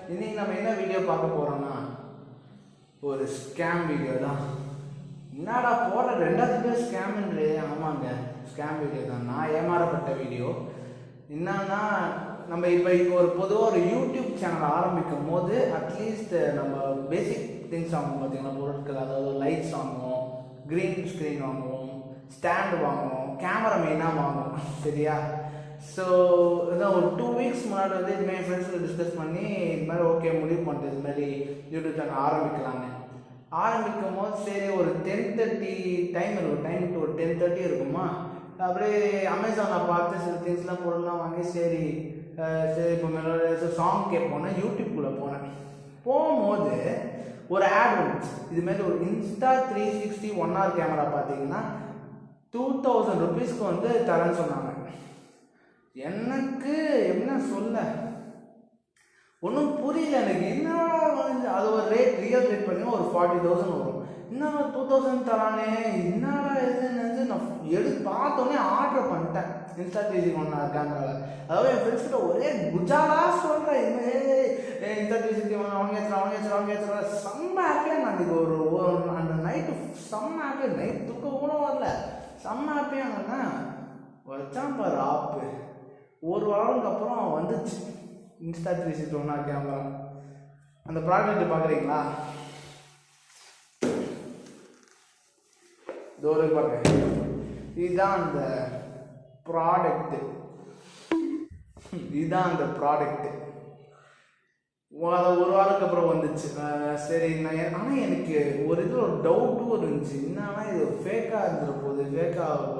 இன்னைக்கு நம்ம என்ன வீடியோ பார்க்க போறோம்னா ஒரு ஸ்கேம் வீடியோ தான். என்னடா போற ரெண்டாவது ஸ்கேம்ன்றே? ஆமாங்க, ஸ்கேம் வீடியோ தான். நான் ஏமாறப்பட்ட வீடியோ. என்னன்னா, நம்ம இப்போ ஒரு பொதுவாக ஒரு யூடியூப் சேனல் ஆரம்பிக்கும் போது அட்லீஸ்ட் நம்ம பேசிக் திங்ஸ் வாங்குவோம் பார்த்தீங்கன்னா, பொருட்கள், அதாவது லைட்ஸ் வாங்குவோம், க்ரீன் ஸ்க்ரீன் வாங்குவோம், ஸ்டாண்டு வாங்குவோம், கேமரா மெயினாக வாங்குவோம், சரியா? ஸோ இதான் ஒரு 2 weeks முன்னாடி வந்து இதுமாதிரி ஃப்ரெண்ட்ஸில் டிஸ்கஸ் பண்ணி இது மாதிரி ஓகே முடிவு பண்ணிட்டு இது மாதிரி யூடியூப் சேனல் ஆரம்பிக்கலாங்க. ஆரம்பிக்கும் போது சரி ஒரு 10:30 டைம் இருக்கும், டைம் டு ஒரு 10:30 இருக்குமா. அப்படியே அமேசானில் பார்த்து சில திங்ஸ்லாம் பொருள்லாம் வாங்கி சரி இப்போ மேலே சாங் கேட்போன்னா யூடியூப்குள்ளே போனேன். போகும்போது ஒரு ஆட் வந்துச்சு. இதுமாரி ஒரு இன்ஸ்டா 360 1 hour கேமரா பார்த்தீங்கன்னா 2000 rupeesக்கு வந்து தரேன்னு சொன்னாங்க. எனக்கு என்ன சொல்ல ஒன்றும் புரியல எனக்கு. என்னடா வந்து அது ஒரு ரேட், ரியல் ரேட் பார்த்தீங்கன்னா ஒரு 40,000 வரும். என்னடா 2000 தரானே, என்னடா இதுன்னு நான் பார்த்தோன்னே ஆர்டர் பண்ணிட்டேன் இன்ஸ்டா 360 1 hour கேமராவில். அதாவது என் ஃப்ரெண்ட்ஸ்கிட்ட ஒரே குஜாலா சொல்கிறேன், இதுமாரி இன்ஸ்டா 360 வாங்கியாச்சுரா செம்ம ஹாப்பியாக. நான் அதுக்கு ஒரு அந்த நைட்டு செம்ம ஹாப்பியாக, நைட் தூக்கம் கூட வரல, செம்ம ஹாப்பியாக இருந்தேன். வச்சான் பாரு ஆப்பு. ஒரு வாரத்துக்கு அப்புறம் வந்துச்சு இன்ஸ்டா 360 1 hour கேமரா. அந்த ப்ராடக்ட் பார்க்குறீங்களா? இதோட பார்க்க இதுதான் அந்த ப்ராடக்ட்டு. இதுதான் அந்த ப்ராடக்ட்டு. ஒரு வாரத்துக்கு அப்புறம் வந்துச்சு. சரி நான் ஆனால் எனக்கு ஒரு இதில் ஒரு டவுட்டும் இருந்துச்சு. என்னன்னா இது ஃபேக்காக இருந்துற போகுது, ஃபேக்காக.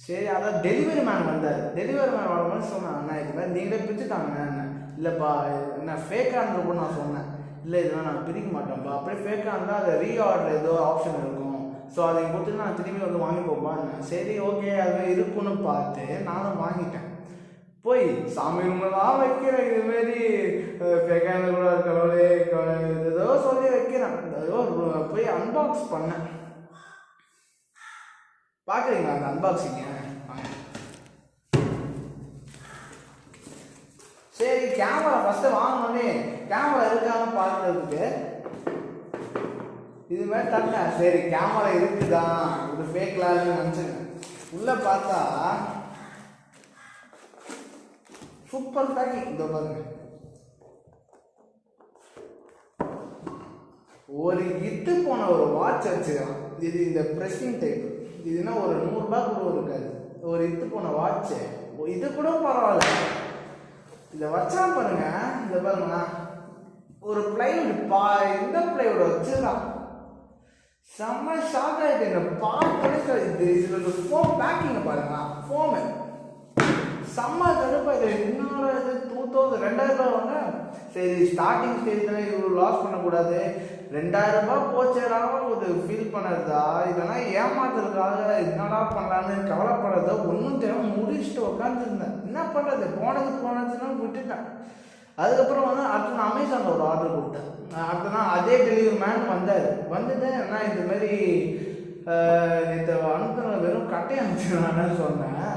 சரி, அதான் டெலிவரி மேன் வந்தார். டெலிவரி மேன் வரும்போது சொன்னேன், அண்ணா இது மாதிரி நீங்களே பிரிச்சுட்டாங்க. இல்லைப்பா என்ன ஃபேக்காக இருந்தப்போ நான் சொன்னேன், இல்லை இதெல்லாம் நான் பிரிக்க மாட்டேன்ப்பா, அப்படியே ஃபேக்காக இருந்தால் அதை ரீஆர்டர் ஏதோ ஆப்ஷன் இருக்கும், ஸோ அதை கொடுத்துட்டு நான் திரும்பி வந்து வாங்கி போப்பான்னு. சரி ஓகே அது இருக்குன்னு பார்த்து நானும் வாங்கிட்டேன். போய் சாமி ரூம்லாம் வைக்கிறேன். இதுமாரி ஃபேக்காக கூட கடவுளே ஏதோ சொல்லி வைக்கிறேன். ஏதோ போய் அன்பாக்ஸ் பண்ணேன். பார்க்குறீங்களா அந்த அன்பாக்சிங்க? சரி, கேமரா ஃபஸ்ட்டு வாங்கினோடனே கேமரா இருக்கான்னு பார்க்குறதுக்கு இது மாதிரி தண்ண சரி கேமரா இருக்குதான், இது ஃபேக்லாம் நினச்சிங்க. உள்ளே பார்த்தா சூப்பர் பேக்கிங். இந்த பாருங்க, ஒரு இட்டு போன ஒரு வாட்ச் வச்சுக்கலாம். இது இந்த ப்ரெஸ்ஸிங் டைப். இதுனா ஒரு 100 ரூபாய் கூட இருக்காது. ஒரு இட்டு போன வாட்சு, இது கூட பரவாயில்ல. இதை வச்சா பாருங்க, இதை பாருங்க, ஒரு பிளைவுட் இந்த பிளைவுட் வச்சுக்கலாம். செம்ம ஷாக் ஆகிட்டு பார்த்தோன்னே. இது ஒரு ஃபோம் பேக்கிங்கை பாருங்களா, ஃபோமு செம்ம கடுப்பா. இது இன்னொரு இது 2000 ரூபாய். சரி ஸ்டார்டிங் ஸ்டேஜ் தானே, இவ்வளோ லாஸ் பண்ணக்கூடாது. 2000 ரூபாய் போச்சேடாவும் ஒரு ஃபீல் பண்ணுறதா, இதெல்லாம் ஏமாத்துறதுக்காக என்னடா பண்ணலான்னு கவலைப்படுறதா ஒன்றும் தேவை முடிச்சுட்டு உட்காந்துருந்தேன். என்ன பண்ணுறது, போனதுன்னா விட்டுட்டேன். அதுக்கப்புறம் வந்து அடுத்து நான் அமேசானில் ஒரு ஆர்டர் கொடுத்தேன். அடுத்த நாள் அதே டெலிவரி மேன் வந்தார். வந்துட்டு நான் இந்த மாதிரி நேற்று அனுப்புன வெறும் கட்டையை அனுப்பிச்சுனான்னு சொன்னேன்.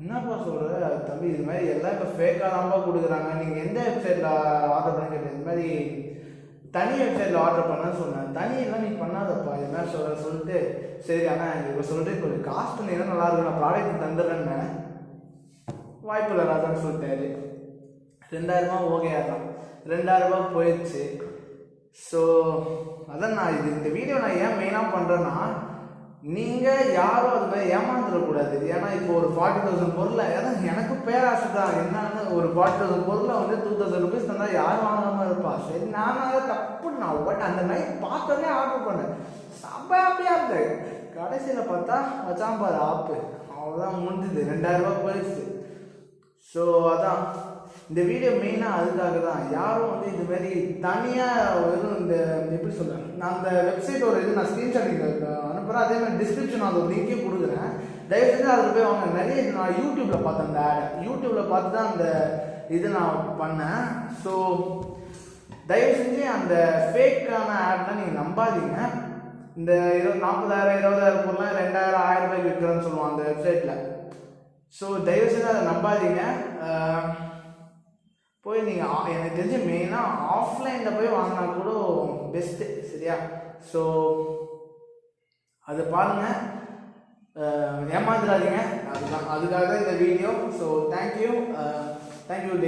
என்னப்பா சொல்கிற தம்பி, இது மாதிரி எல்லாம் இப்போ ஃபேக்காக தான்ப்பா கொடுக்குறாங்க, நீங்கள் எந்த வெப்சைட்டில் ஆர்டர் பண்ணி கேட்டேன். இது மாதிரி தனி வெப்சைட்டில் ஆர்டர் பண்ணான்னு சொன்னேன். தனியெல்லாம் நீ பண்ணாதப்பா இது மாதிரி சொல்லிட்டு சரி ஆனால் இப்போ சொல்லிட்டு கொஞ்சம் காஸ்ட் பண்ணிங்கன்னா நல்லாயிருக்கும், நான் ப்ராடக்ட் தந்துடுறேன்னு. வாய்ப்பு இல்லை ராதான்னு சொல்லிட்டாரு. 2000 ரூபா ஓகே ஆகலாம். 2000 ரூபா போயிடுச்சு. ஸோ அதான் நான் இந்த வீடியோ நான் ஏன் மெயினாக பண்ணுறேன்னா, நீங்கள் யாரும் அது மாதிரி ஏமாந்துடக்கூடாது. ஏன்னா இப்போ ஒரு 40,000 பொருளை, அதான் எனக்கு பேராசை தான். என்னன்னு ஒரு 40,000 பொருளை வந்து 2000 rupees தந்தால் யாரும் வாங்காமல் இருப்பா. சரி நானாக தப்பு, நான் பட் அந்த நைட் பார்த்தோன்னே ஆர்டர் பண்ணேன். செம்ம ஹாப்பியாக இருந்தேன். கடைசியில் பார்த்தா வச்சாம்பார் ஆப்பு. அவ்வளோதான் முடிஞ்சுது, 2000 ரூபா போயிடுச்சு. ஸோ அதான் இந்த வீடியோ மெயினாக அதுக்காக தான். யாரும் வந்து இது மாதிரி தனியாக வெறும் இந்த எப்படி சொல்கிறேன், நான் அந்த வெப்சைட் ஒரு இது நான் ஸ்க்ரீன்ஷாட் அனுப்புகிறேன். அதே மாதிரி டிஸ்கிரிப்ஷன் அந்த ஒரு லிங்கே கொடுக்குறேன். தயவு செஞ்சு அதில் போய் வாங்க. நிறைய நான் யூடியூப்பில் பார்த்தேன் அந்த ஆடை, யூடியூப்பில் பார்த்து தான் அந்த இது நான் பண்ணேன். ஸோ தயவு செஞ்சு அந்த ஃபேக்கான ஆட்லாம் நீங்கள் நம்பாதீங்க. இந்த 40,000 20,000 பொருள்லாம் 2,000 1000 ரூபாய்க்கு விற்கிறேன்னு சொல்லுவாங்க அந்த வெப்சைட்டில். ஸோ தயவு செஞ்சு அதை நம்பாதீங்க. போய் நீங்கள் எனக்கு தெரிஞ்சு மெயினாக ஆஃப்லைனில் போய் வாங்கினா கூட பெஸ்ட்டு, சரியா? ஸோ அதை பாருங்கள், ஏமாந்துடாதீங்க. அதுதான், அதுக்காக தான் இந்த வீடியோ. So thank you.